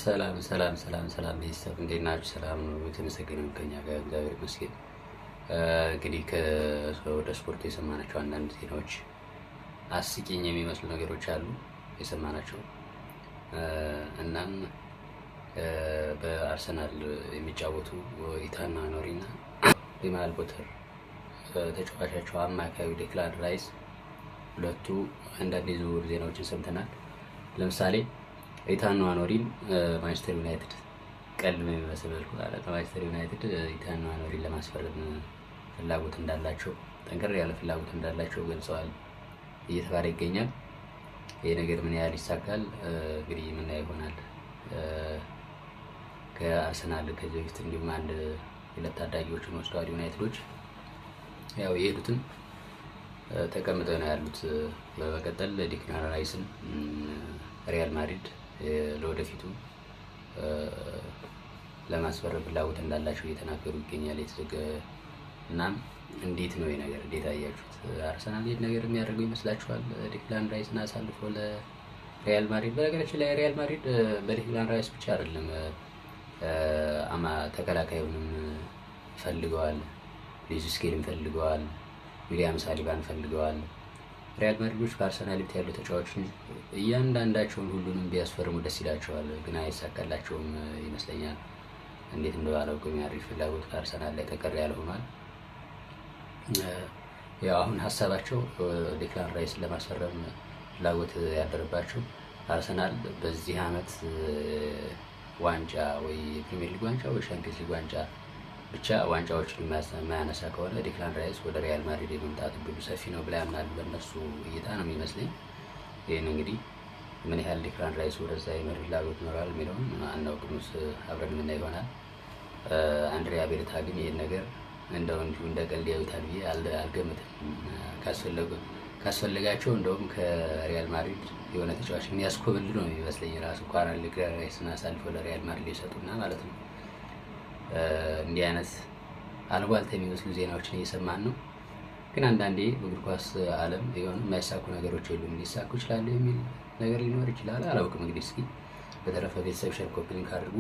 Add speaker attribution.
Speaker 1: ሰላም ሰላም ሰላም ሰላም ቤተሰብ እንዴት ናችሁ? ሰላም ነው? የተመሰገነ ከኛ ጋር እግዚአብሔር ይመስገን። እንግዲህ ወደ ስፖርት የሰማናቸው አንዳንድ ዜናዎች አስቂኝ የሚመስሉ ነገሮች አሉ የሰማናቸው። እናም በአርሰናል የሚጫወቱ ኢታን ንዋነሪ እና ሊማል ቦተር ተጫዋቻቸው አማካዩ ዴክላን ራይስ ሁለቱ አንዳንድ የዝውውር ዜናዎችን ሰምተናል። ለምሳሌ ኢታን ንዋነሪን ማንቸስተር ዩናይትድ ቀልድ በሚመስል መልኩ ማንቸስተር ዩናይትድ ኢታን ንዋነሪን ለማስፈረም ፍላጎት እንዳላቸው ጠንከር ያለ ፍላጎት እንዳላቸው ገልጸዋል እየተባለ ይገኛል። ይህ ነገር ምን ያህል ይሳካል እንግዲህ የምናየው ይሆናል። ከአርሰናል ከዚህ በፊት እንዲሁም አንድ ሁለት ታዳጊዎችን ወስደዋል ዩናይትዶች። ያው የሄዱትን ተቀምጠው ነው ያሉት። በመቀጠል ዴክላን ራይስን ሪያል ማድሪድ ለወደፊቱ ለማስፈረም ፍላጎት እንዳላቸው እየተናገሩ ይገኛል። እናም እንዴት ነው ይሄ ነገር? እንዴት አያችሁት? አርሰናል ይሄን ነገር የሚያደርገው ይመስላችኋል? ዴክላን ራይስን አሳልፎ ለሪያል ማድሪድ። በነገራችን ላይ ሪያል ማድሪድ በዴክላን ራይስ ብቻ አይደለም ተከላካዩንም ፈልገዋል፣ ሉዊስ ስኬሊን ፈልገዋል፣ ዊሊያም ሳሊባን ፈልገዋል። ሪያል ማድሪዶች በአርሰናል ቤት ያሉ ተጫዋቾችን እያንዳንዳቸውን ሁሉንም ቢያስፈርሙ ደስ ይላቸዋል፣ ግን አይሳካላቸውም ይመስለኛል። እንዴት እንደው አላውቅም። የማድሪድ ፍላጎት ከአርሰናል ላይ ጠንከር ያለ ሆኗል። ያው አሁን ሀሳባቸው ዴክላን ራይስን ለማስፈረም ፍላጎት ያደረባቸው አርሰናል በዚህ ዓመት ዋንጫ ወይ የፕሪሚየር ሊግ ዋንጫ ወይ ሻምፒዮንስ ሊግ ዋንጫ ብቻ ዋንጫዎችን የማያነሳ ከሆነ ዴክላን ራይስ ወደ ሪያል ማድሪድ የመምጣት እድሉ ሰፊ ነው ብላ ያምናሉ። በእነሱ እይታ ነው የሚመስለኝ። ይህን እንግዲህ ምን ያህል ዴክላን ራይስ ወደዛ የመሄድ ፍላጎት ይኖራል የሚለውን አናውቅም፣ አብረን የምናየው ይሆናል። አንድሪያ ቤርታ ግን ይህን ነገር እንደው እንዲሁ እንደ ቀልድ ያዩታል ብዬ አልገምትም። ካስፈለጋቸው እንደውም ከሪያል ማድሪድ የሆነ ተጫዋች የሚያስኮብልሉ ነው የሚመስለኝ። ራሱ እንኳን ዴክላን ራይስን አሳልፈው ለሪያል ማድሪድ የሰጡና ማለት ነው። እንዲህ አይነት አልቧልታ የሚመስሉ ዜናዎችን እየሰማን ነው። ግን አንዳንዴ በእግር ኳስ ዓለም የሆኑ የማይሳኩ ነገሮች የሉም፣ ሊሳኩ ይችላሉ የሚል ነገር ሊኖር ይችላል። አላውቅም። እንግዲህ እስኪ በተረፈ ቤተሰብ ሸር ኮፒ ሊንክ አድርጉ።